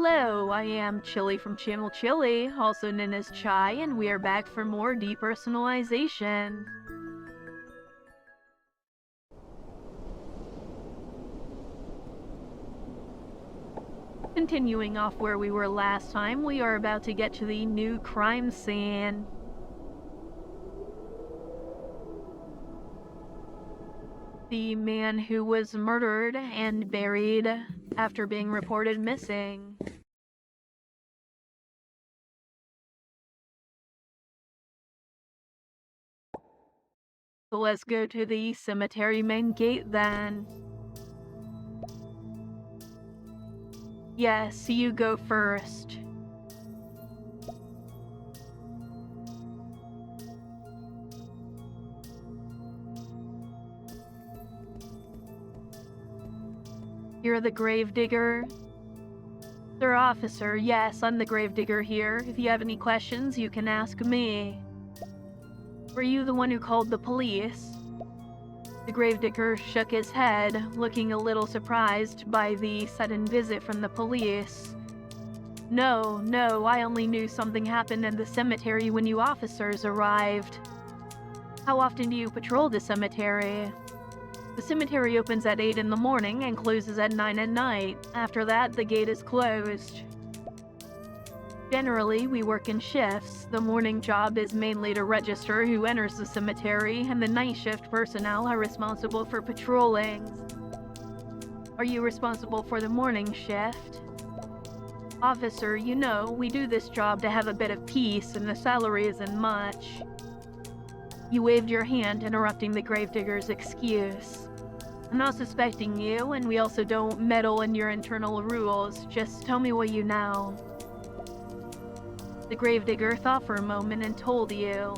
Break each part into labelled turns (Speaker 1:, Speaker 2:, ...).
Speaker 1: Hello, I am Chylli from channel Chylli, also known as Chai, and we are back for more depersonalization. Continuing off where we were last time, we are about to get to the new crime scene. The man who was murdered and buried after being reported missing. So let's go to the cemetery main gate then. Yes, you go first. You're the gravedigger? Sir Officer, yes, I'm the gravedigger here. If you have any questions, you can ask me. Were you the one who called the police? The gravedigger shook his head, looking a little surprised by the sudden visit from the police. No, I only knew something happened in the cemetery when you officers arrived. How often do you patrol the cemetery? The cemetery opens at 8 in the morning and closes at 9 at night. After that, the gate is closed. Generally, we work in shifts. The morning job is mainly to register who enters the cemetery, and the night shift personnel are responsible for patrolling. Are you responsible for the morning shift? Officer, you know, we do this job to have a bit of peace, and the salary isn't much. You waved your hand, interrupting the gravedigger's excuse. I'm not suspecting you, and we also don't meddle in your internal rules. Just tell me what you know. The gravedigger thought for a moment and told you.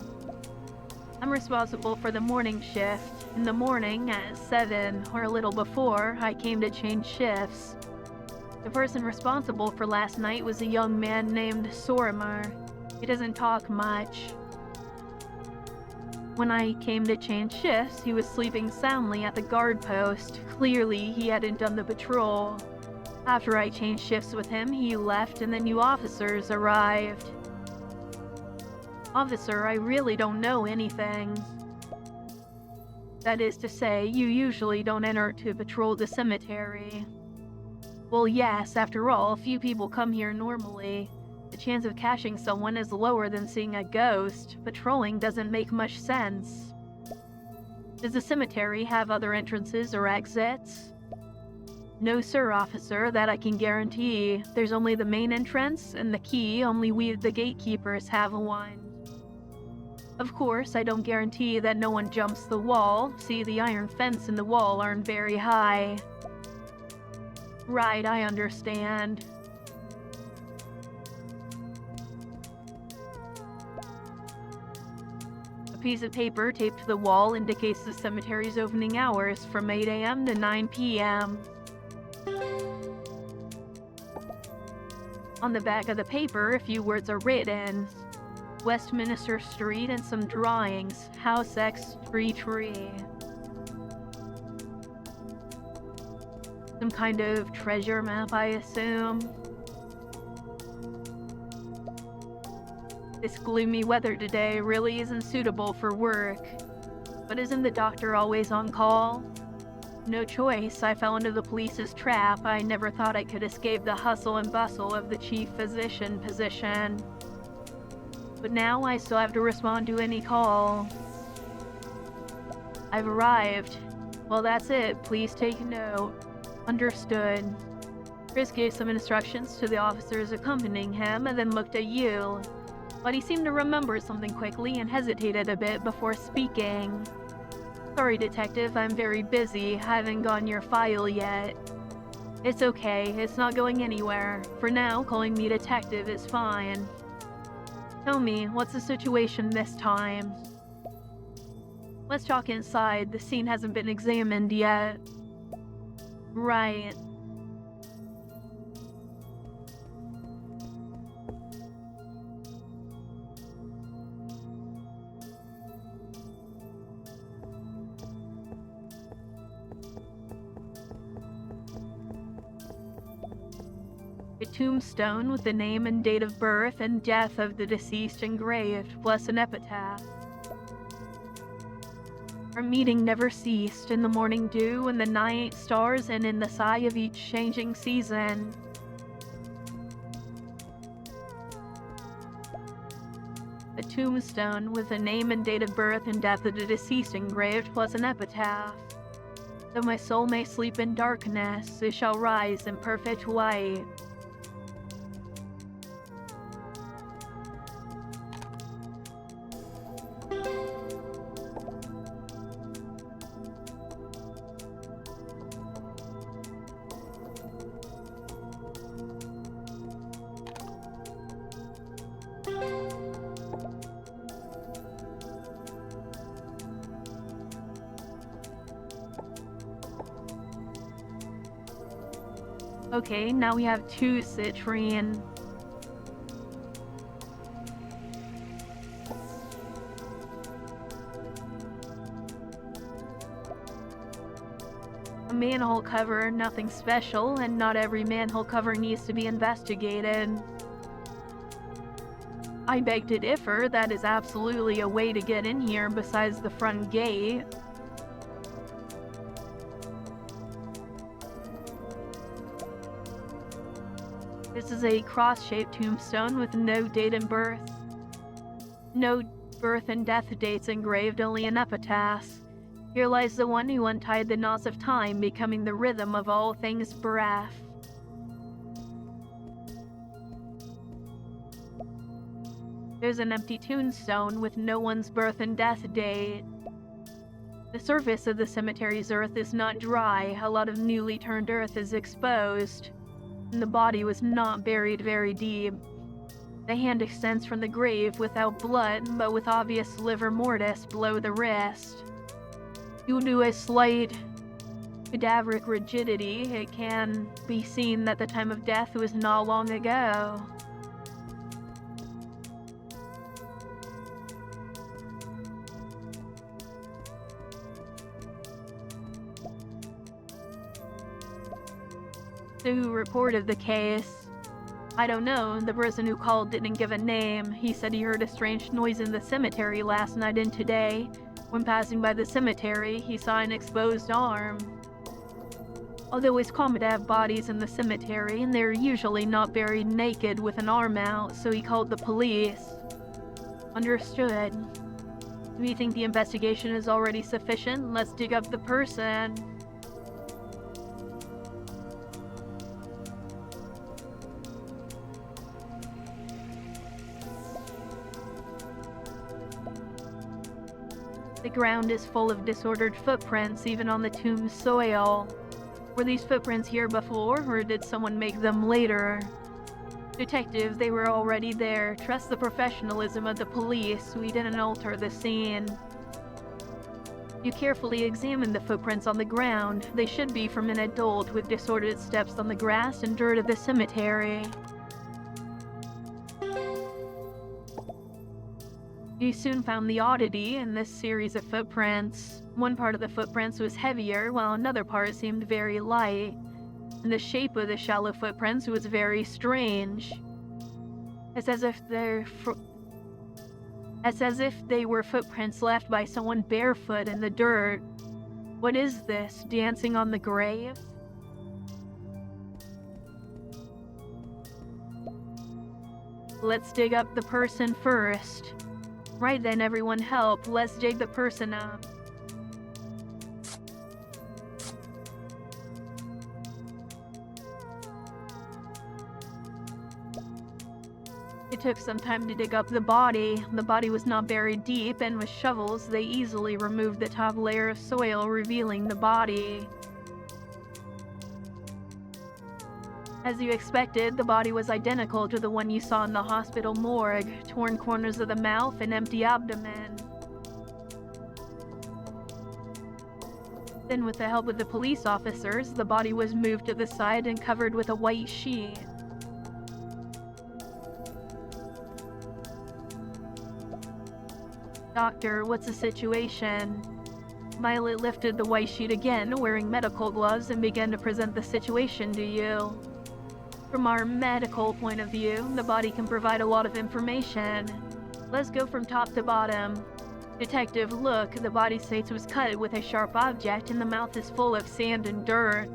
Speaker 1: I'm responsible for the morning shift. In the morning, at 7, or a little before, I came to change shifts. The person responsible for last night was a young man named Sorimer. He doesn't talk much. When I came to change shifts, he was sleeping soundly at the guard post. Clearly, he hadn't done the patrol. After I changed shifts with him, he left and the new officers arrived. Officer, I really don't know anything. That is to say, you usually don't enter to patrol the cemetery. Well, yes, after all, few people come here normally. The chance of catching someone is lower than seeing a ghost. Patrolling doesn't make much sense. Does the cemetery have other entrances or exits? No, sir, officer, that I can guarantee. There's only the main entrance, and the key, only we, the gatekeepers, have one. Of course, I don't guarantee that no one jumps the wall. See, the iron fence and the wall aren't very high. Right, I understand. A piece of paper taped to the wall indicates the cemetery's opening hours from 8 a.m. to 9 p.m. On the back of the paper, a few words are written. Westminster Street and some drawings. House X tree. Some kind of treasure map, I assume. This gloomy weather today really isn't suitable for work. But isn't the doctor always on call? No choice, I fell into the police's trap. I never thought I could escape the hustle and bustle of the chief physician position. But now I still have to respond to any call. I've arrived. Well, that's it. Please take note. Understood. Chris gave some instructions to the officers accompanying him and then looked at you. But he seemed to remember something quickly and hesitated a bit before speaking. Sorry, Detective, I'm very busy. Haven't gotten your file yet. It's okay, it's not going anywhere. For now, calling me Detective is fine. Tell me, what's the situation this time? Let's talk inside. The scene hasn't been examined yet. Right. A tombstone with the name and date of birth and death of the deceased engraved, plus an epitaph. Our meeting never ceased in the morning dew and the night stars and in the sigh of each changing season. A tombstone with the name and date of birth and death of the deceased engraved, plus an epitaph. Though my soul may sleep in darkness, it shall rise in perfect light. Okay, now we have 2 citrine. A manhole cover, nothing special, and not every manhole cover needs to be investigated. I beg to differ, that is absolutely a way to get in here besides the front gate. This is a cross-shaped tombstone with no date and birth. No birth and death dates engraved, only an epitaph. Here lies the one who untied the knots of time, becoming the rhythm of all things breath. There's an empty tombstone with no one's birth and death date. The surface of the cemetery's earth is not dry, a lot of newly turned earth is exposed. And the body was not buried very deep. The hand extends from the grave without blood, but with obvious livor mortis below the wrist. Due to a slight cadaveric rigidity, it can be seen that the time of death was not long ago. So who reported the case? I don't know. The person who called didn't give a name. He said he heard a strange noise in the cemetery last night and today. When passing by the cemetery, he saw an exposed arm. Although it's common to have bodies in the cemetery, and they're usually not buried naked with an arm out, so he called the police. Understood. Do you think the investigation is already sufficient? Let's dig up the person. The ground is full of disordered footprints, even on the tomb's soil. Were these footprints here before, or did someone make them later? Detective, they were already there. Trust the professionalism of the police. We didn't alter the scene. You carefully examine the footprints on the ground. They should be from an adult with disordered steps on the grass and dirt of the cemetery. You soon found the oddity in this series of footprints. One part of the footprints was heavier, while another part seemed very light. And the shape of the shallow footprints was very strange. It's as if they were footprints left by someone barefoot in the dirt. What is this? Dancing on the grave? Let's dig up the person first. Right then, everyone help. Let's dig the person up. It took some time to dig up the body. The body was not buried deep, and with shovels, they easily removed the top layer of soil, revealing the body. As you expected, the body was identical to the one you saw in the hospital morgue, torn corners of the mouth and empty abdomen. Then, with the help of the police officers, the body was moved to the side and covered with a white sheet. Doctor, what's the situation? Violet lifted the white sheet again, wearing medical gloves, and began to present the situation to you. From our medical point of view, the body can provide a lot of information. Let's go from top to bottom. Detective, look, the body states was cut with a sharp object and the mouth is full of sand and dirt.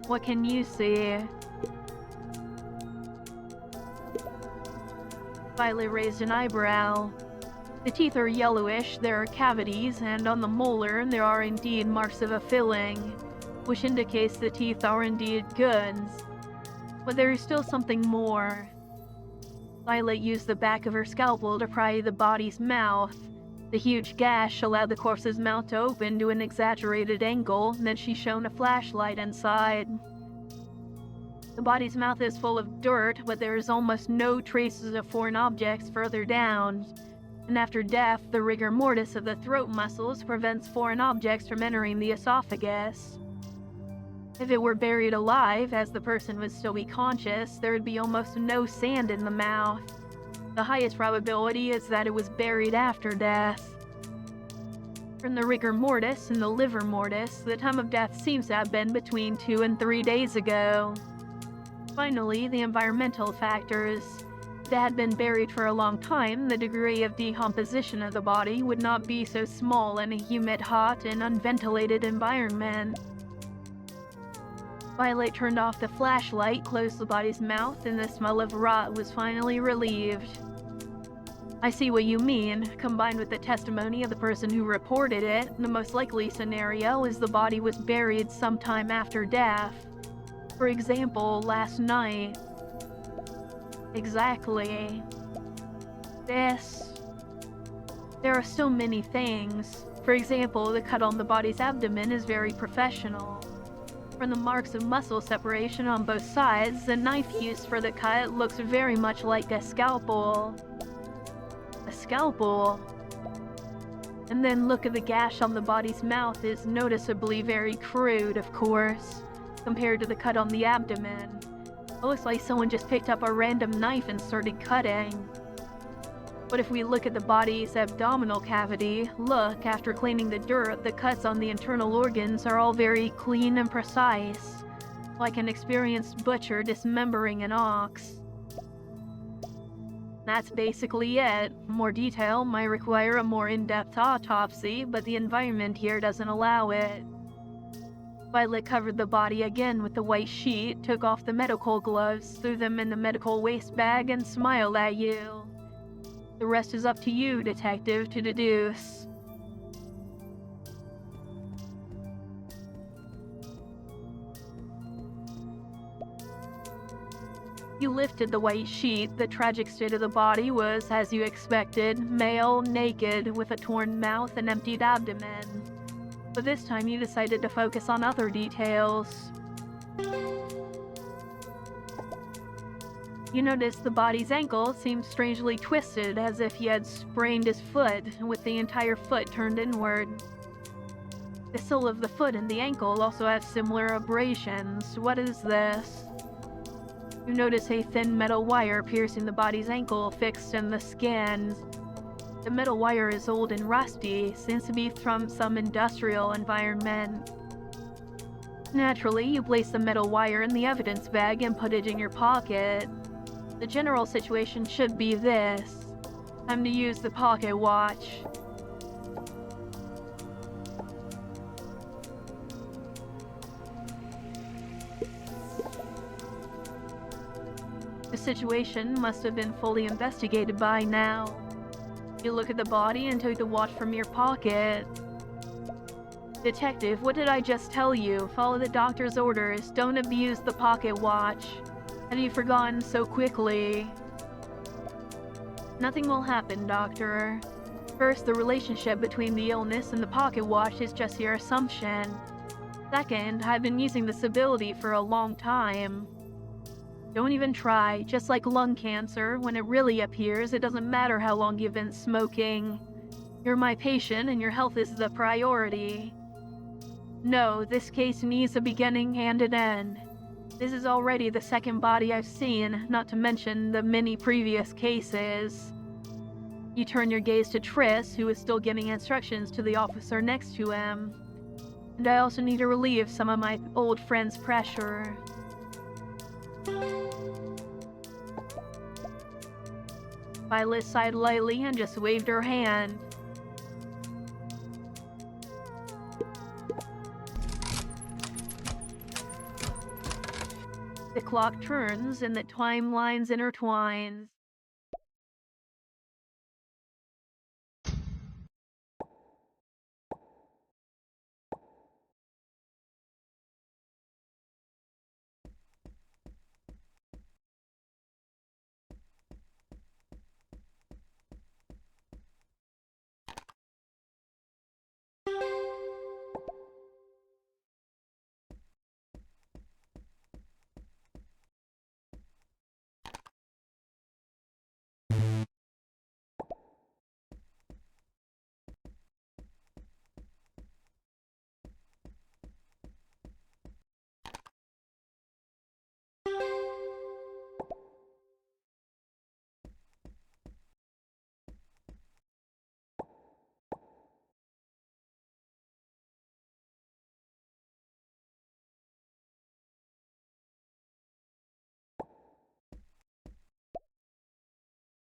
Speaker 1: What can you see? Violet raised an eyebrow. The teeth are yellowish, there are cavities, and on the molar there are indeed marks of a filling, which indicates the teeth are indeed goods. But there is still something more. Violet used the back of her scalpel to pry the body's mouth. The huge gash allowed the corpse's mouth to open to an exaggerated angle, and then she shone a flashlight inside. The body's mouth is full of dirt, but there is almost no traces of foreign objects further down. And after death, the rigor mortis of the throat muscles prevents foreign objects from entering the esophagus. If it were buried alive, as the person would still be conscious, there would be almost no sand in the mouth. The highest probability is that it was buried after death. From the rigor mortis and the liver mortis, the time of death seems to have been between 2 and 3 days ago. Finally, the environmental factors. If it had been buried for a long time, the degree of decomposition of the body would not be so small in a humid, hot, and unventilated environment. Violet turned off the flashlight, closed the body's mouth, and the smell of rot was finally relieved. I see what you mean. Combined with the testimony of the person who reported it, the most likely scenario is the body was buried sometime after death. For example, last night. Exactly. There are so many things. For example, the cut on the body's abdomen is very professional. From the marks of muscle separation on both sides, the knife used for the cut looks very much like a scalpel. A scalpel? And then look at the gash on the body's mouth is noticeably very crude, of course, compared to the cut on the abdomen. It looks like someone just picked up a random knife and started cutting. But if we look at the body's abdominal cavity, look, after cleaning the dirt, the cuts on the internal organs are all very clean and precise, like an experienced butcher dismembering an ox. That's basically it. More detail might require a more in-depth autopsy, but the environment here doesn't allow it. Violet covered the body again with the white sheet, took off the medical gloves, threw them in the medical waste bag, and smiled at you. The rest is up to you, detective, to deduce. You lifted the white sheet. The tragic state of the body was, as you expected, male, naked, with a torn mouth and emptied abdomen. But this time you decided to focus on other details. You noticed the body's ankle seemed strangely twisted, as if he had sprained his foot, with the entire foot turned inward. The sole of the foot and the ankle also have similar abrasions. What is this? You notice a thin metal wire piercing the body's ankle, fixed in the skin. The metal wire is old and rusty, seems to be from some industrial environment. Naturally, you place the metal wire in the evidence bag and put it in your pocket. The general situation should be this. Time to use the pocket watch. The situation must have been fully investigated by now. You look at the body and took the watch from your pocket. Detective, what did I just tell you? Follow the doctor's orders. Don't abuse the pocket watch. Have you forgotten so quickly? Nothing will happen, Doctor. First, the relationship between the illness and the pocket watch is just your assumption. Second, I've been using this ability for a long time. Don't even try. Just like lung cancer, when it really appears, it doesn't matter how long you've been smoking. You're my patient and your health is the priority. No, this case needs a beginning and an end. This is already the second body I've seen, not to mention the many previous cases. You turn your gaze to Triss, who is still giving instructions to the officer next to him. And I also need to relieve some of my old friend's pressure. Violet sighed lightly and just waved her hand. The clock turns and the timelines intertwines.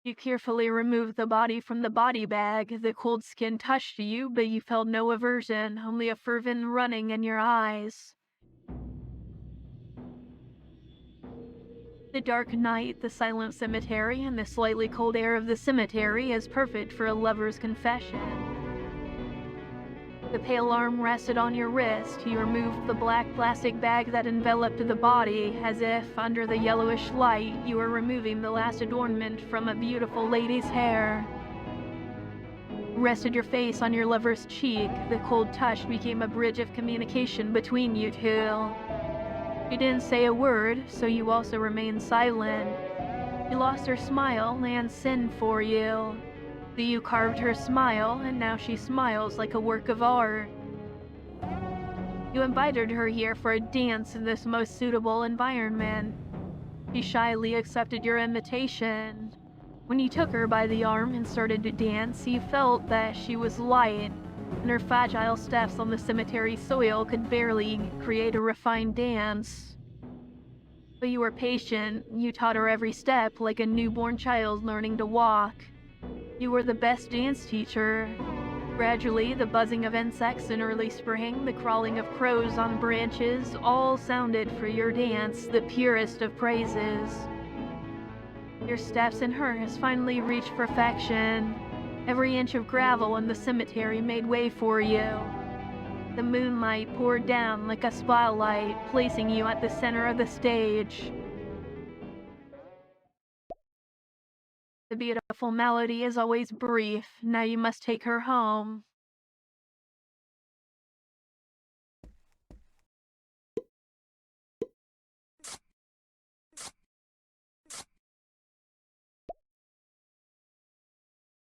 Speaker 1: You carefully removed the body from the body bag. The cold skin touched you, but you felt no aversion, only a fervent running in your eyes. The dark night, the silent cemetery, and the slightly cold air of the cemetery is perfect for a lover's confession. The pale arm rested on your wrist. You removed the black plastic bag that enveloped the body, as if, under the yellowish light, you were removing the last adornment from a beautiful lady's hair. Rested your face on your lover's cheek. The cold touch became a bridge of communication between you two. She didn't say a word, so you also remained silent. You lost her smile and sinned for you. So you carved her smile, and now she smiles like a work of art. You invited her here for a dance in this most suitable environment. She shyly accepted your invitation. When you took her by the arm and started to dance, you felt that she was light, and her fragile steps on the cemetery soil could barely create a refined dance. But you were patient. You taught her every step like a newborn child learning to walk. You were the best dance teacher. Gradually, the buzzing of insects in early spring, the crawling of crows on branches, all sounded for your dance the purest of praises. Your steps and hers finally reached perfection. Every inch of gravel in the cemetery made way for you. The moonlight poured down like a spotlight, placing you at the center of the stage. The beautiful melody is always brief. Now you must take her home.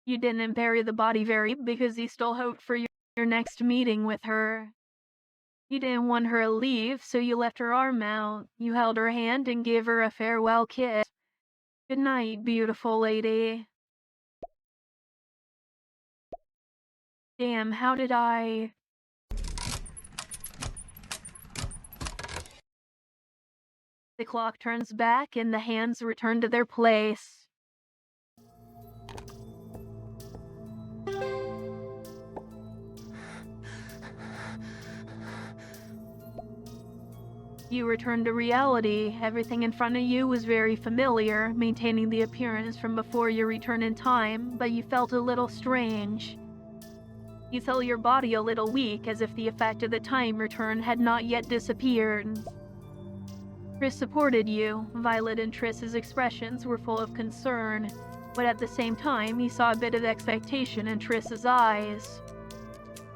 Speaker 1: You didn't bury the body because you still hoped for your next meeting with her. You didn't want her to leave, so you left her arm out. You held her hand and gave her a farewell kiss. Good night, beautiful lady. Damn, how did I... The clock turns back and the hands return to their place. You returned to reality. Everything in front of you was very familiar, maintaining the appearance from before your return in time, but you felt a little strange. You felt your body a little weak, as if the effect of the time return had not yet disappeared. Triss supported you. Violet and Triss's expressions were full of concern, but at the same time, you saw a bit of expectation in Triss's eyes.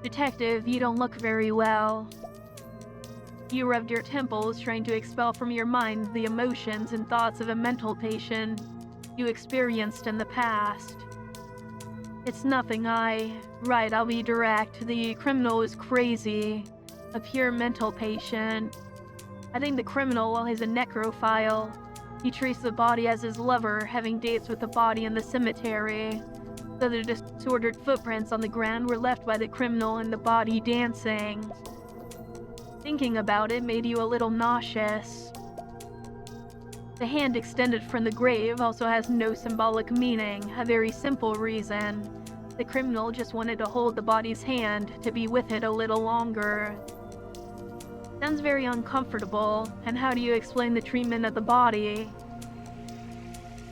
Speaker 1: Detective, you don't look very well. You rubbed your temples, trying to expel from your mind the emotions and thoughts of a mental patient you experienced in the past. It's nothing, Right, I'll be direct. The criminal is crazy. A pure mental patient. I think the criminal is a necrophile. He treats the body as his lover, having dates with the body in the cemetery. So the disordered footprints on the ground were left by the criminal and the body dancing. Thinking about it made you a little nauseous. The hand extended from the grave also has no symbolic meaning, a very simple reason. The criminal just wanted to hold the body's hand, to be with it a little longer. Sounds very uncomfortable, and how do you explain the treatment of the body?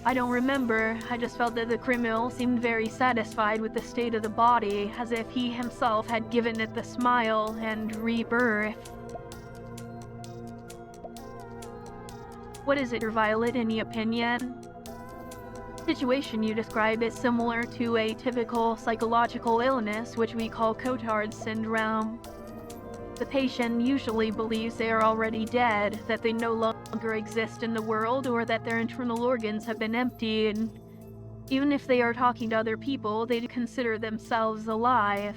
Speaker 1: I don't remember, I just felt that the criminal seemed very satisfied with the state of the body, as if he himself had given it the smile and rebirth. What is it, Violet, any opinion? The situation you describe is similar to a typical psychological illness which we call Cotard's syndrome. The patient usually believes they are already dead, that they no longer exist in the world, or that their internal organs have been emptied. Even if they are talking to other people, they consider themselves alive.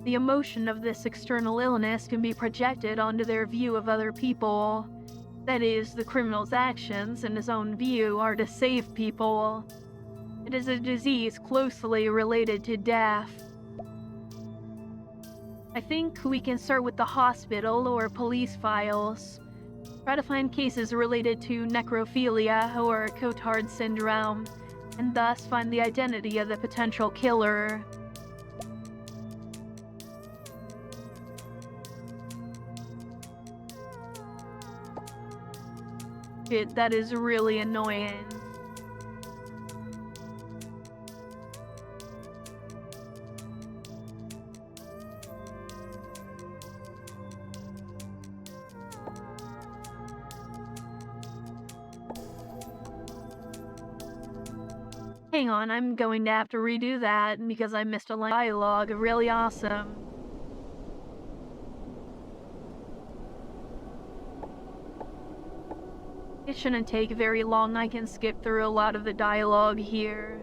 Speaker 1: The emotion of this external illness can be projected onto their view of other people. That is, the criminal's actions, in his own view, are to save people. It is a disease closely related to death. I think we can start with the hospital or police files. Try to find cases related to necrophilia or Cotard syndrome, and thus find the identity of the potential killer. Shit, that is really annoying. Hang on, I'm going to have to redo that because I missed a line of dialogue. Really awesome. It shouldn't take very long. I can skip through a lot of the dialogue here.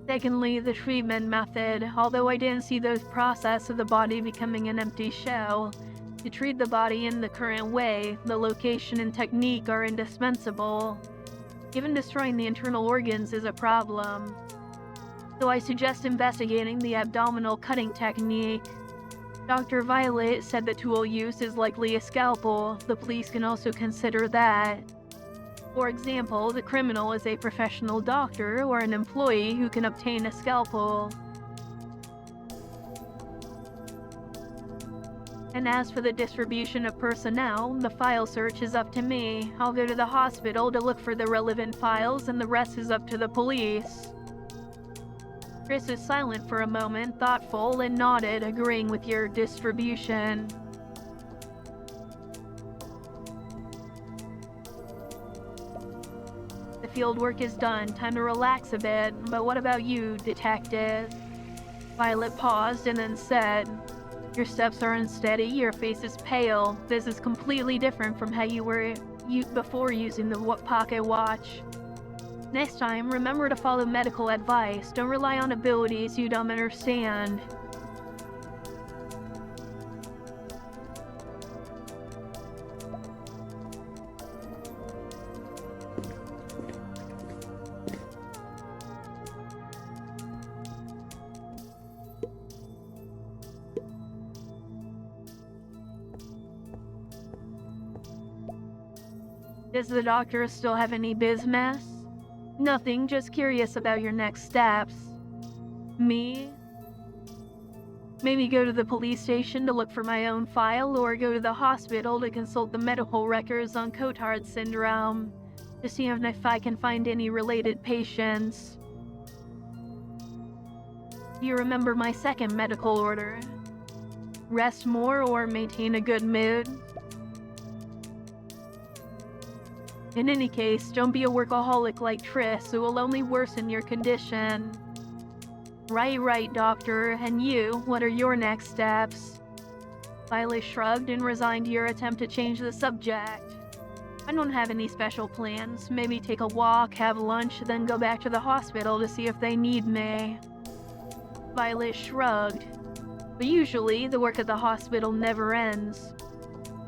Speaker 1: Secondly, the treatment method. Although I didn't see the process of the body becoming an empty shell, to treat the body in the current way, the location and technique are indispensable. Even destroying the internal organs is a problem. So I suggest investigating the abdominal cutting technique. Dr. Violet said the tool used is likely a scalpel. The police can also consider that. For example, the criminal is a professional doctor or an employee who can obtain a scalpel. And as for the distribution of personnel, the file search is up to me. I'll go to the hospital to look for the relevant files, and the rest is up to the police. Chris is silent for a moment, thoughtful, and nodded, agreeing with your distribution. The field work is done, time to relax a bit, but what about you, detective? Violet paused and then said, "Your steps are unsteady, your face is pale. This is completely different from how you were before using the pocket watch. Next time, remember to follow medical advice. Don't rely on abilities you don't understand." Does the doctor still have any business? Nothing, just curious about your next steps. Me? Maybe go to the police station to look for my own file, or go to the hospital to consult the medical records on Cotard syndrome to see if I can find any related patients. Do you remember my second medical order? Rest more or maintain a good mood? In any case, don't be a workaholic like Triss, who will only worsen your condition. Right, doctor. And you, what are your next steps? Violet shrugged and resigned to your attempt to change the subject. I don't have any special plans. Maybe take a walk, have lunch, then go back to the hospital to see if they need me. Violet shrugged. But usually, the work at the hospital never ends.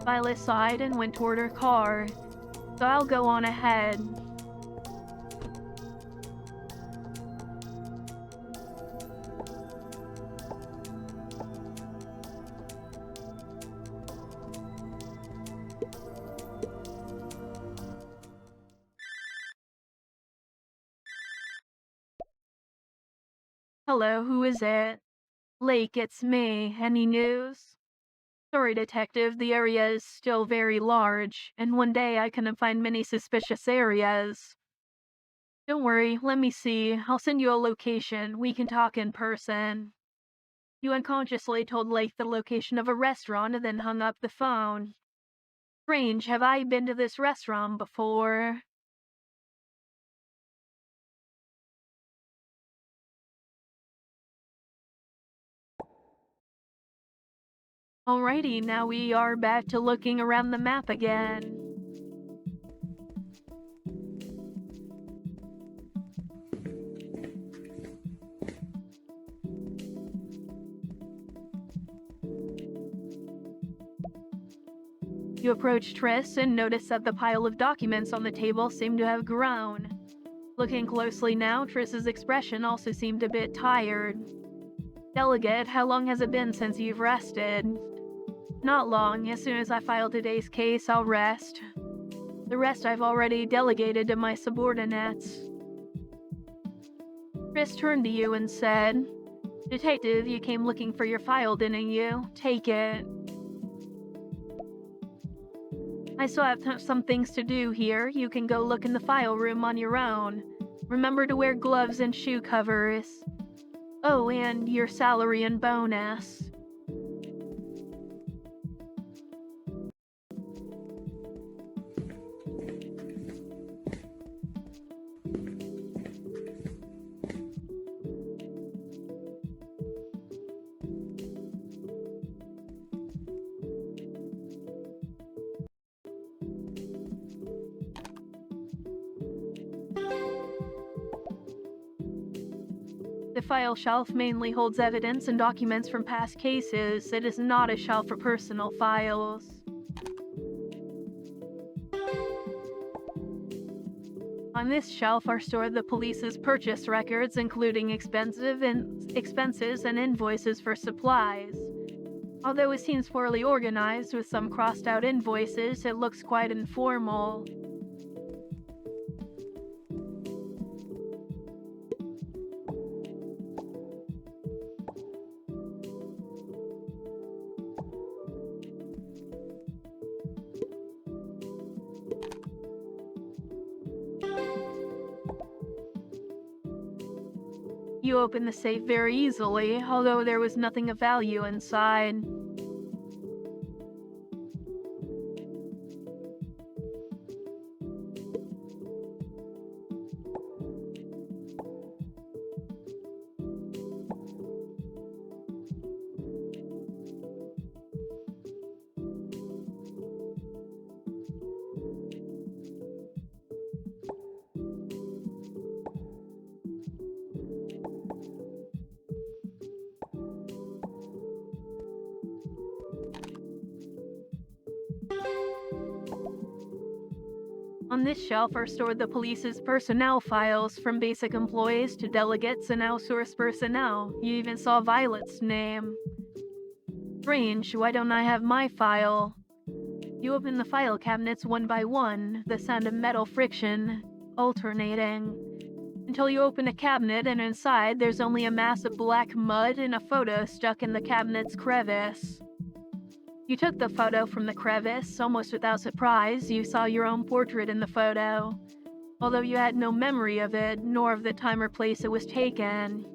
Speaker 1: Violet sighed and went toward her car. So I'll go on ahead. Hello, who is it? Lake, it's me. Any news? Sorry, Detective, the area is still very large, and one day I couldn't find many suspicious areas. Don't worry, let me see. I'll send you a location. We can talk in person. You unconsciously told Lake the location of a restaurant and then hung up the phone. Strange, have I been to this restaurant before? Alrighty, now we are back to looking around the map again. You approach Triss and notice that the pile of documents on the table seemed to have grown. Looking closely now, Triss's expression also seemed a bit tired. Delegate, how long has it been since you've rested? Not long. As soon as I file today's case, I'll rest. The rest I've already delegated to my subordinates. Triss turned to you and said, Detective, you came looking for your file, didn't you? Take it. I still have some things to do here. You can go look in the file room on your own. Remember to wear gloves and shoe covers. Oh, and your salary and bonus. The file shelf mainly holds evidence and documents from past cases. It is not a shelf for personal files. On this shelf are stored the police's purchase records, including expenses and invoices for supplies. Although it seems poorly organized with some crossed out invoices, it looks quite informal. You opened the safe very easily, although there was nothing of value inside. On this shelf are stored the police's personnel files, from basic employees to delegates and outsourced personnel. You even saw Violet's name. Strange, why don't I have my file? You open the file cabinets one by one, the sound of metal friction alternating. until you open a cabinet and inside there's only a mass of black mud and a photo stuck in the cabinet's crevice. You took the photo from the crevice. Almost without surprise, you saw your own portrait in the photo, although you had no memory of it, nor of the time or place it was taken.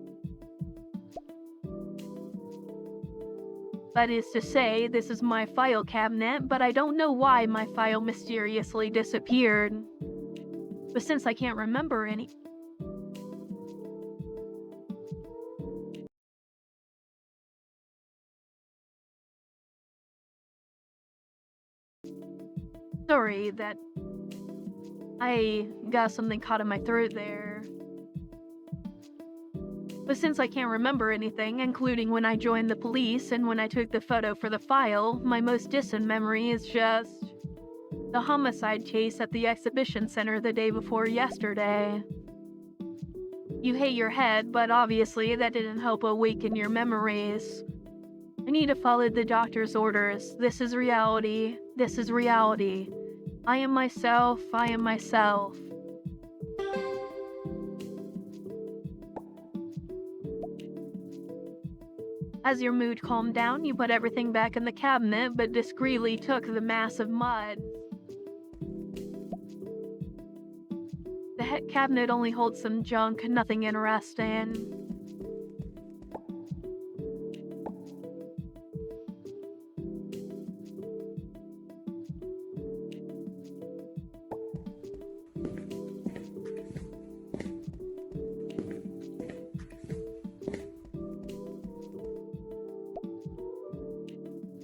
Speaker 1: That is to say, this is my file cabinet, but I don't know why my file mysteriously disappeared. But since I can't remember any... Sorry, that... I got something caught in my throat there. But since I can't remember anything, including when I joined the police and when I took the photo for the file, my most distant memory is just the homicide case at the exhibition center the day before yesterday. You hate your head, but obviously that didn't help awaken your memories. I need to follow the doctor's orders. This is reality. This is reality. I am myself. I am myself. As your mood calmed down, you put everything back in the cabinet, but discreetly took the mass of mud. The cabinet only holds some junk, nothing interesting.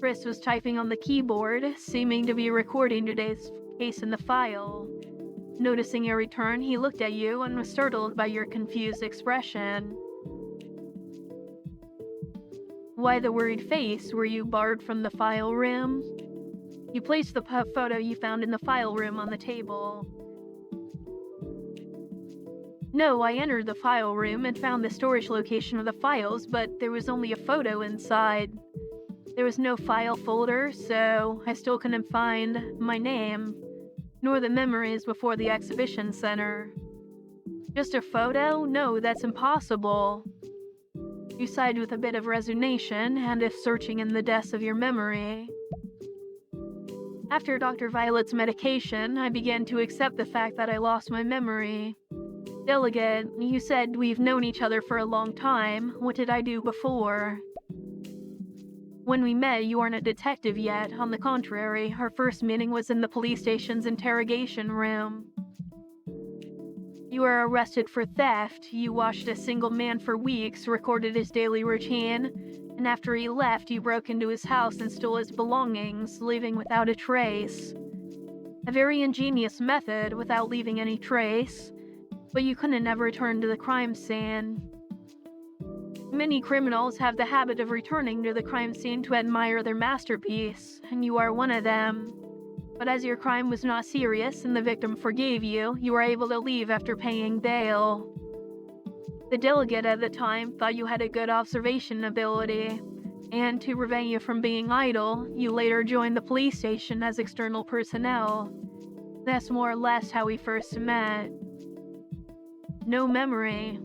Speaker 1: Chris was typing on the keyboard, seeming to be recording today's case in the file. Noticing your return, he looked at you and was startled by your confused expression. Why the worried face? Were you barred from the file room? You placed the photo you found in the file room on the table. No, I entered the file room and found the storage location of the files, but there was only a photo inside. There was no file folder, so I still couldn't find my name, nor the memories before the exhibition center. Just a photo? No, that's impossible. You sighed with a bit of resignation, and if searching in the depths of your memory. After Dr. Violet's medication, I began to accept the fact that I lost my memory. Delegate, you said we've known each other for a long time. What did I do before? When we met, you weren't a detective yet. On the contrary, our first meeting was in the police station's interrogation room. You were arrested for theft. You watched a single man for weeks, recorded his daily routine, and after he left, you broke into his house and stole his belongings, leaving without a trace. A very ingenious method, without leaving any trace, but you couldn't ever return to the crime scene. Many criminals have the habit of returning to the crime scene to admire their masterpiece, and you are one of them. But as your crime was not serious and the victim forgave you, you were able to leave after paying bail. The delegate at the time thought you had a good observation ability, and to prevent you from being idle, you later joined the police station as external personnel. That's more or less how we first met. No memory.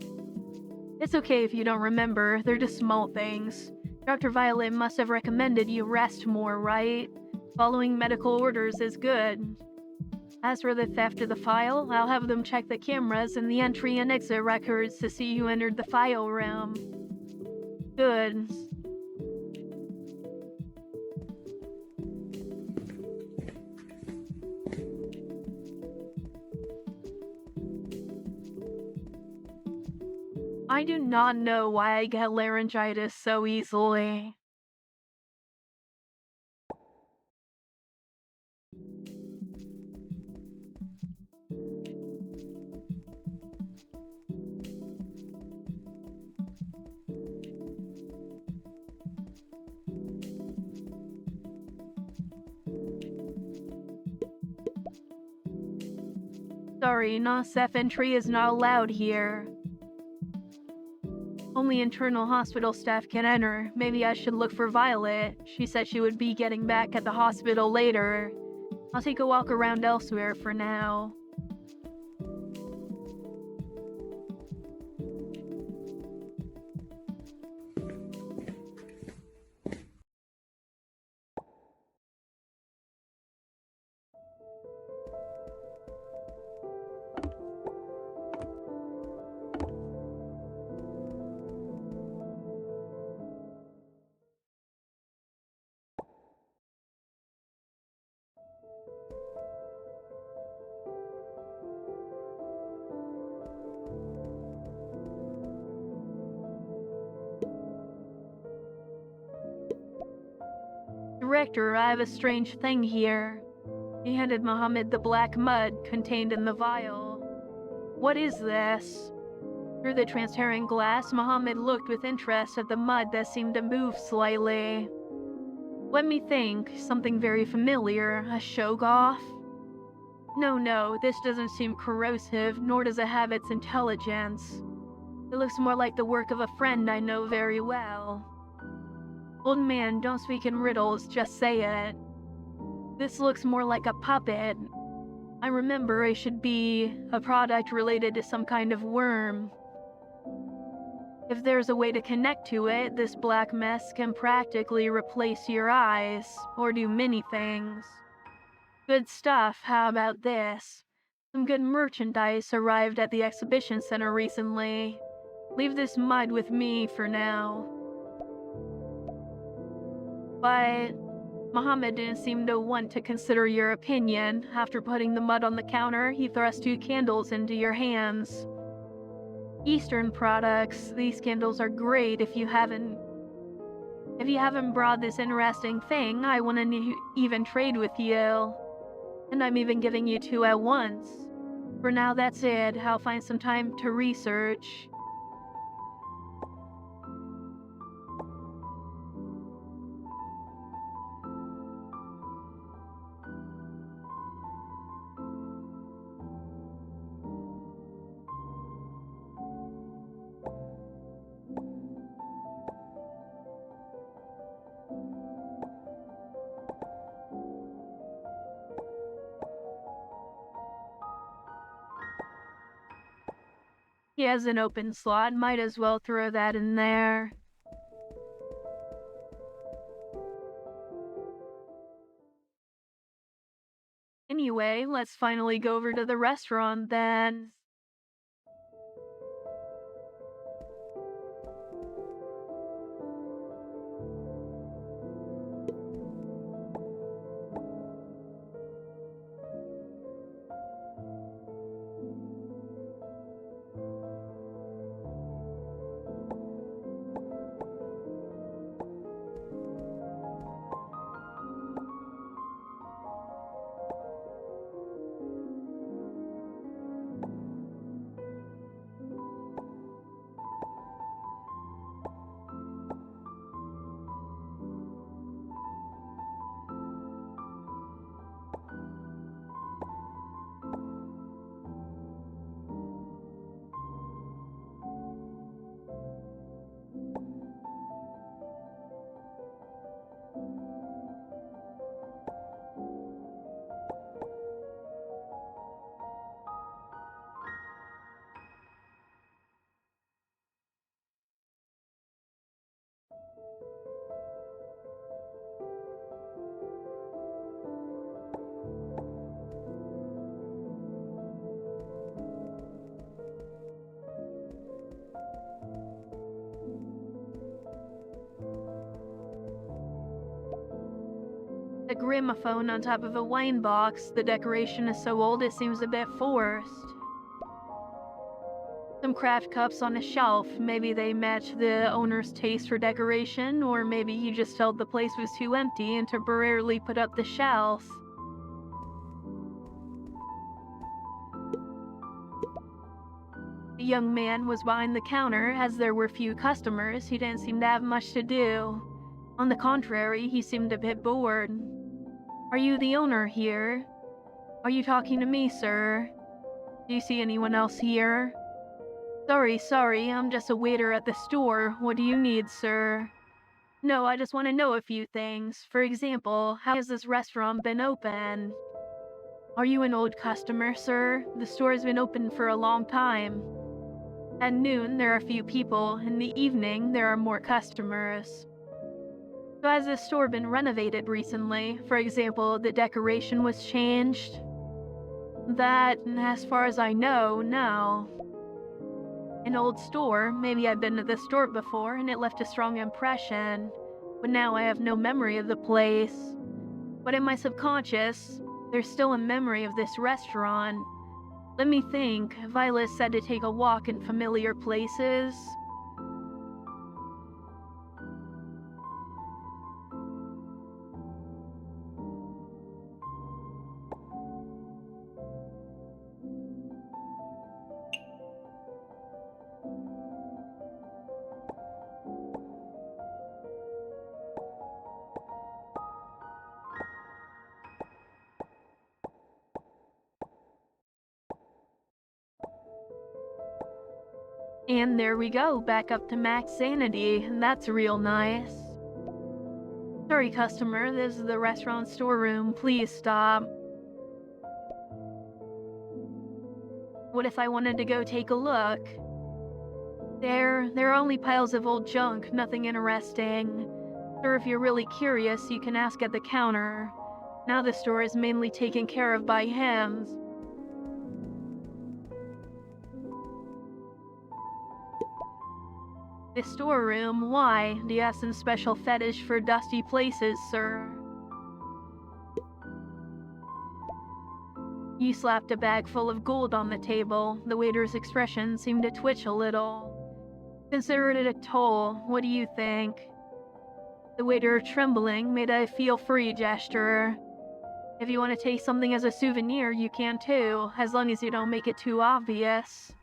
Speaker 1: It's okay if you don't remember, they're just small things. Dr. Violet must have recommended you rest more, right? Following medical orders is good. As for the theft of the file, I'll have them check the cameras and the entry and exit records to see who entered the file room. Good. I do not know why I get laryngitis so easily. Sorry, non-staff entry is not allowed here. Only internal hospital staff can enter. Maybe I should look for Violet. She said she would be getting back at the hospital later. I'll take a walk around elsewhere for now. Director, I have a strange thing here. He handed Mohammed the black mud contained in the vial. What is this? Through the transparent glass, Mohammed looked with interest at the mud that seemed to move slightly. Let me think, something very familiar, a shogoff? No, this doesn't seem corrosive, nor does it have its intelligence. It looks more like the work of a friend I know very well. Old man, don't speak in riddles, just say it. This looks more like a puppet. I remember it should be a product related to some kind of worm. If there's a way to connect to it, this black mess can practically replace your eyes, or do many things. Good stuff, how about this? Some good merchandise arrived at the exhibition center recently. Leave this mud with me for now. But Mohammed didn't seem to want to consider your opinion. After putting the mud on the counter, he thrust 2 candles into your hands. Eastern products, these candles are great if you haven't brought this interesting thing, I wouldn't even trade with you. And I'm even giving you 2 at once. For now, that's it. I'll find some time to research. He has an open slot, might as well throw that in there. Anyway, let's finally go over to the restaurant then. A gramophone on top of a wine box. The decoration is so old it seems a bit forced. Some craft cups on a shelf. Maybe they match the owner's taste for decoration, or maybe he just felt the place was too empty and temporarily put up the shelf. The young man was behind the counter. As there were few customers, he didn't seem to have much to do. On the contrary, he seemed a bit bored. Are you the owner here? Are you talking to me, sir? Do you see anyone else here? Sorry, I'm just a waiter at the store. What do you need, sir? No, I just want to know a few things. For example, how has this restaurant been open? Are you an old customer, sir? The store has been open for a long time. At noon, there are few people. In the evening, there are more customers. So has this store been renovated recently? For example, the decoration was changed? That, as far as I know, no. An old store, maybe I've been to the store before and it left a strong impression, but now I have no memory of the place. But in my subconscious, there's still a memory of this restaurant. Let me think. Violet said to take a walk in familiar places. And there we go, back up to max sanity. That's real nice. Sorry, customer, this is the restaurant storeroom. Please stop. What if I wanted to go take a look? There are only piles of old junk, nothing interesting. Or if you're really curious, you can ask at the counter. Now the store is mainly taken care of by him. The storeroom? Why? Do you have some special fetish for dusty places, sir? You slapped a bag full of gold on the table. The waiter's expression seemed to twitch a little. Consider it a toll. What do you think? The waiter, trembling, made a feel-free gesture. If you want to take something as a souvenir, you can too, as long as you don't make it too obvious.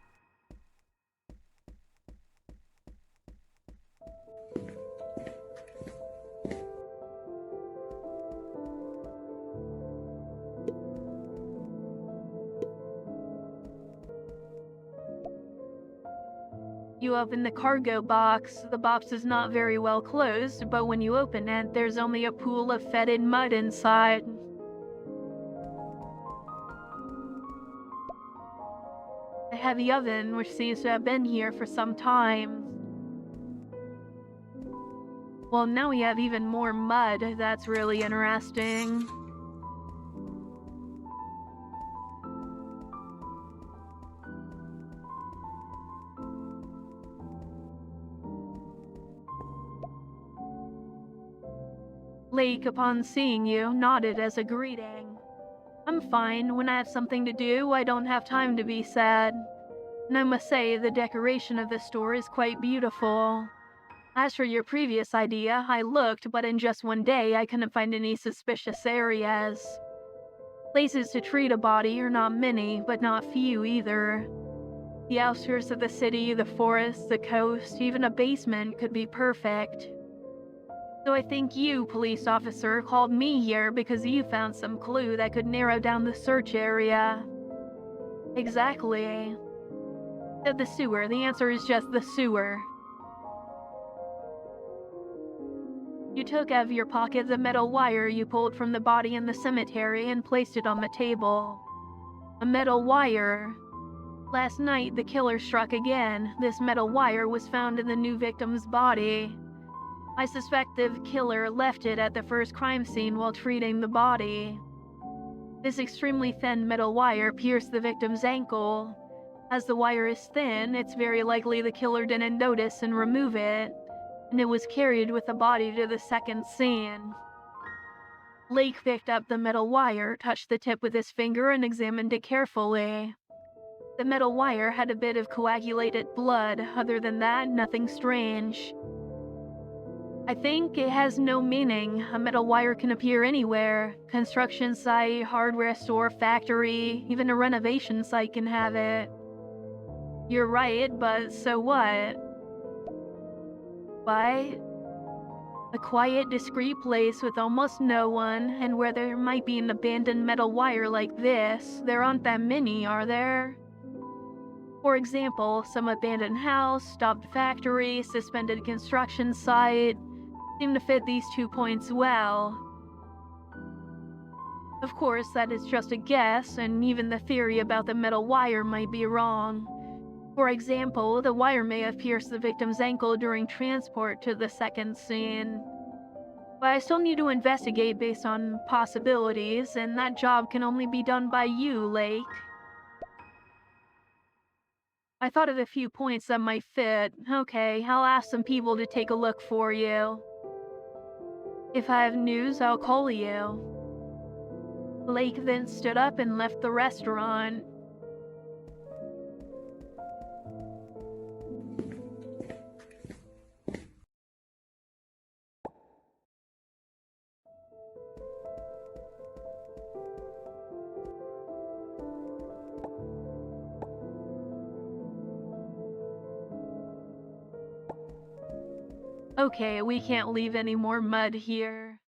Speaker 1: You open the cargo box. The box is not very well closed, but when you open it, there's only a pool of fetid mud inside. A heavy oven, which seems to have been here for some time. Well, now we have even more mud. That's really interesting. Lake, upon seeing you, nodded as a greeting. I'm fine. When I have something to do, I don't have time to be sad. And I must say, the decoration of the store is quite beautiful. As for your previous idea, I looked, but in just one day, I couldn't find any suspicious areas. Places to treat a body are not many, but not few either. The outskirts of the city, the forest, the coast, even a basement could be perfect. So I think you, police officer, called me here because you found some clue that could narrow down the search area. Exactly. The sewer. The answer is just the sewer. You took out of your pocket the metal wire you pulled from the body in the cemetery and placed it on the table. A metal wire. Last night, the killer struck again. This metal wire was found in the new victim's body. I suspect the killer left it at the first crime scene while treating the body. This extremely thin metal wire pierced the victim's ankle. As the wire is thin, it's very likely the killer didn't notice and remove it, and it was carried with the body to the second scene. Lake picked up the metal wire, touched the tip with his finger, and examined it carefully. The metal wire had a bit of coagulated blood. Other than that, nothing strange. I think it has no meaning. A metal wire can appear anywhere. Construction site, hardware store, factory, even a renovation site can have it. You're right, but so what? What? A quiet, discreet place with almost no one, and where there might be an abandoned metal wire like this, there aren't that many, are there? For example, some abandoned house, stopped factory, suspended construction site seem to fit these 2 points well. Of course, that is just a guess, and even the theory about the metal wire might be wrong. For example, the wire may have pierced the victim's ankle during transport to the second scene. But I still need to investigate based on possibilities, and that job can only be done by you, Lake. I thought of a few points that might fit. Okay, I'll ask some people to take a look for you. If I have news, I'll call you. Blake then stood up and left the restaurant. Okay, we can't leave any more mud here.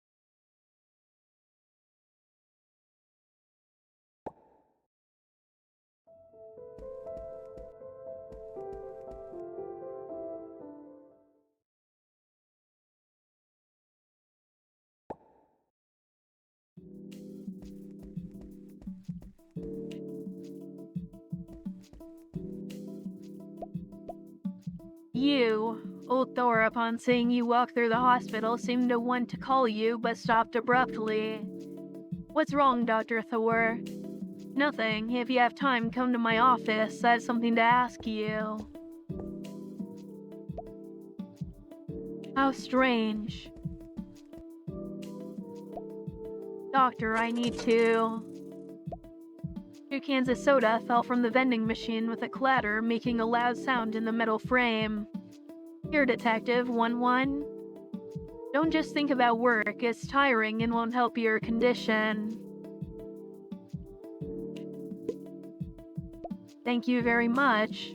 Speaker 1: You, old Thor, upon seeing you walk through the hospital, seemed to want to call you, but stopped abruptly. What's wrong, Dr. Thor? Nothing. If you have time, come to my office. I have something to ask you. How strange. Doctor, I need to... 2 cans of soda fell from the vending machine with a clatter, making a loud sound in the metal frame. Here, Detective 1-1. Don't just think about work. It's tiring and won't help your condition. Thank you very much.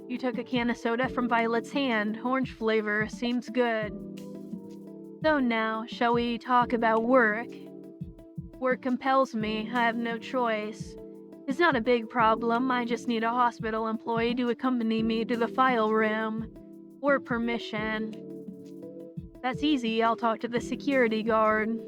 Speaker 1: You took a can of soda from Violet's hand. Orange flavor seems good. So now, shall we talk about work? Work compels me. I have no choice. It's not a big problem. I just need a hospital employee to accompany me to the file room. Or permission. That's easy. I'll talk to the security guard.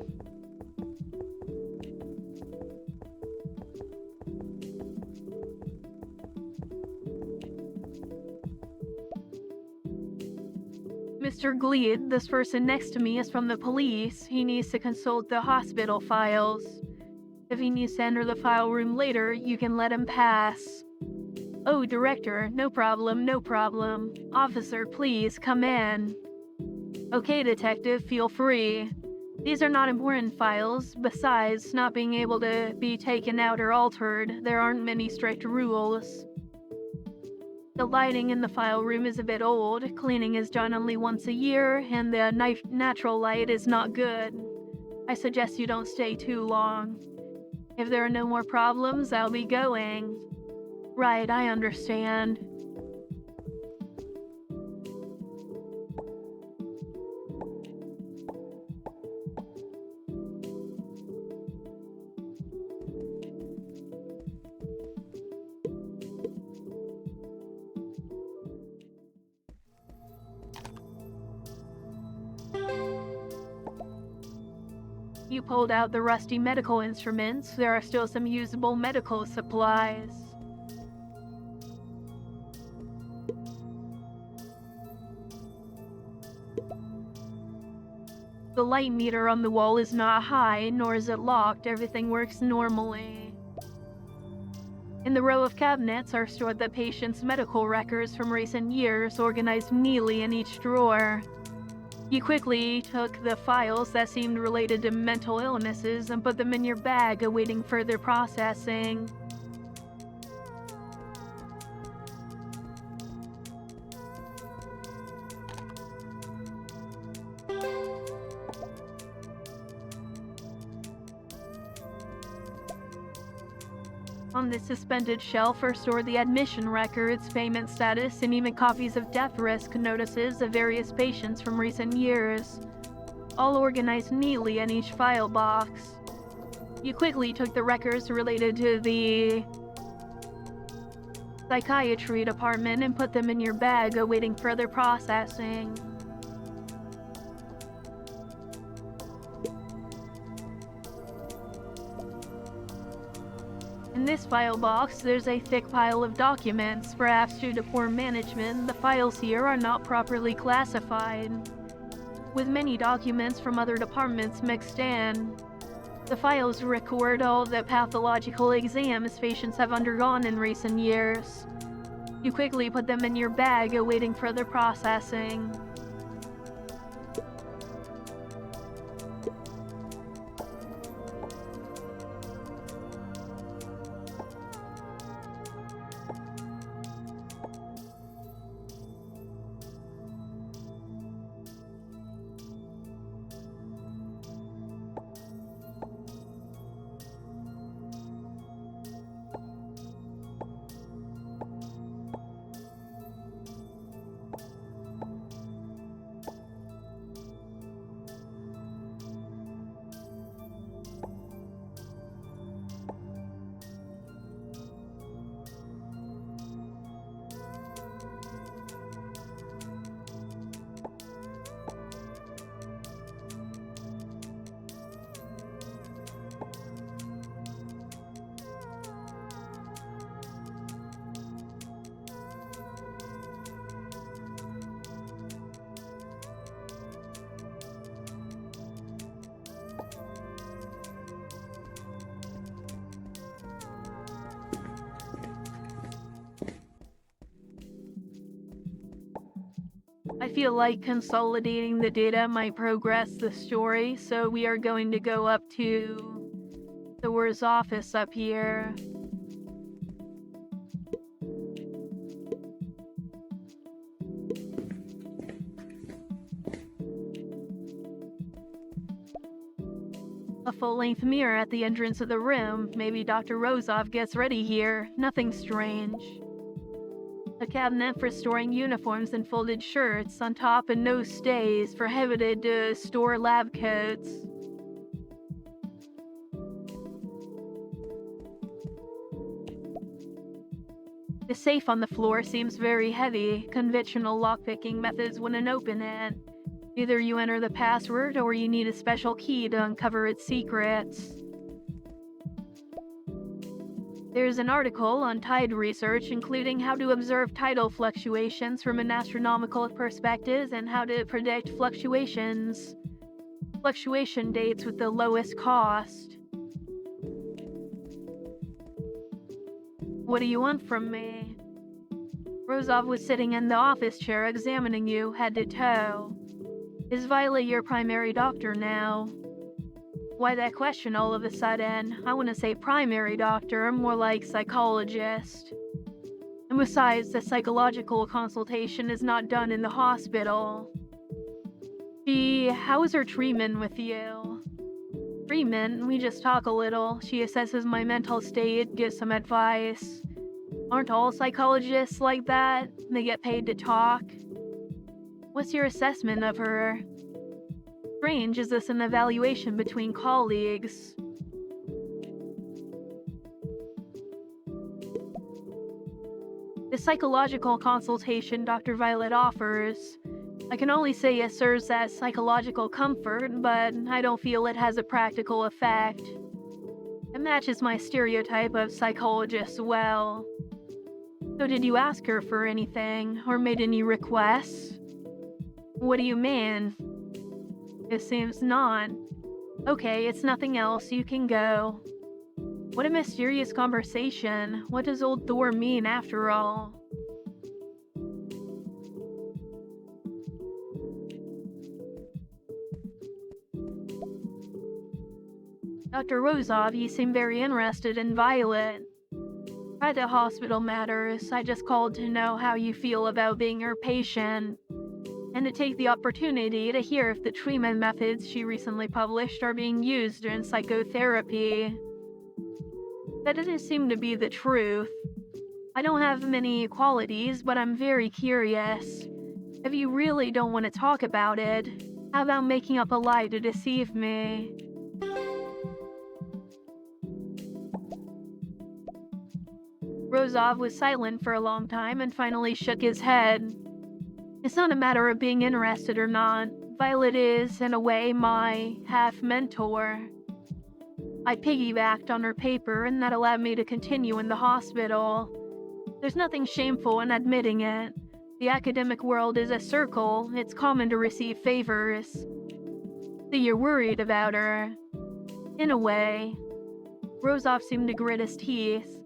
Speaker 1: Mr. Gleed, this person next to me is from the police. He needs to consult the hospital files. If he needs to enter the file room later, you can let him pass. Oh, Director, no problem, no problem. Officer, please, come in. Okay, Detective, feel free. These are not important files. Besides, not being able to be taken out or altered, there aren't many strict rules. The lighting in the file room is a bit old, cleaning is done only once a year, and the natural light is not good. I suggest you don't stay too long. If there are no more problems, I'll be going. Right, I understand. You pulled out the rusty medical instruments. There are still some usable medical supplies. The light meter on the wall is not high, nor is it locked. Everything works normally. In the row of cabinets are stored the patient's medical records from recent years, organized neatly in each drawer. You quickly took the files that seemed related to mental illnesses and put them in your bag, awaiting further processing. On this suspended shelf are stored the admission records, payment status, and even copies of death risk notices of various patients from recent years, all organized neatly in each file box. You quickly took the records related to the psychiatry department and put them in your bag, awaiting further processing. In this file box, there's a thick pile of documents. Perhaps due to poor management, the files here are not properly classified, with many documents from other departments mixed in. The files record all the pathological exams patients have undergone in recent years. You quickly put them in your bag, awaiting further processing. feel like consolidating the data might progress the story, so we are going to go up to Thor's office up here. A full-length mirror at the entrance of the room. Maybe Dr. Rozov gets ready here. Nothing strange. A cabinet for storing uniforms and folded shirts. On top, and no stays, prohibited to store lab coats. The safe on the floor seems very heavy. Conventional lockpicking methods wouldn't open it. Either you enter the password or you need a special key to uncover its secrets. There's an article on tide research, including how to observe tidal fluctuations from an astronomical perspective and how to predict fluctuation dates with the lowest cost. What do you want from me? Rozov was sitting in the office chair examining you head to toe. Is Violet your primary doctor now? Why that question all of a sudden? I want to say primary doctor, more like psychologist. And besides, the psychological consultation is not done in the hospital. How is her treatment with you? Treatment? We just talk a little. She assesses my mental state, gives some advice. Aren't all psychologists like that? They get paid to talk. What's your assessment of her? Strange, is this an evaluation between colleagues? The psychological consultation Dr. Violet offers. I can only say it serves as psychological comfort, but I don't feel it has a practical effect. It matches my stereotype of psychologist well. So did you ask her for anything, or made any requests? What do you mean? It seems not. Okay, it's nothing else, you can go. What a mysterious conversation. What does old Thor mean after all? Dr. Rozov, you seem very interested in Violet. Private hospital matters. I just called to know how you feel about being her patient, and to take the opportunity to hear if the treatment methods she recently published are being used during psychotherapy. That doesn't seem to be the truth. I don't have many qualities, but I'm very curious. If you really don't want to talk about it, how about making up a lie to deceive me? Rozov was silent for a long time and finally shook his head. It's not a matter of being interested or not. Violet is, in a way, my half-mentor. I piggybacked on her paper, and that allowed me to continue in the hospital. There's nothing shameful in admitting it. The academic world is a circle. It's common to receive favors. So you're worried about her. In a way. Rozov seemed to grit his teeth.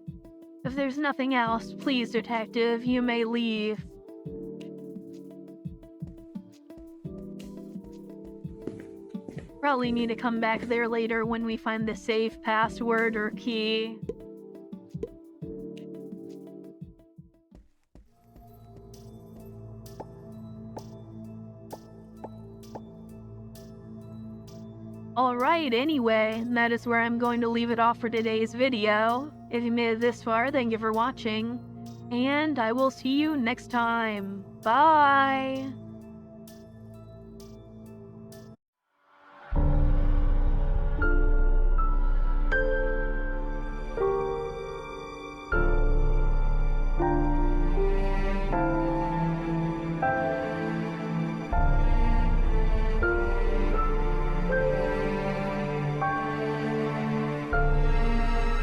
Speaker 1: If there's nothing else, please, detective, you may leave. Probably need to come back there later when we find the safe password or key. Alright, anyway, that is where I'm going to leave it off for today's video. If you made it this far, thank you for watching, and I will see you next time. Bye!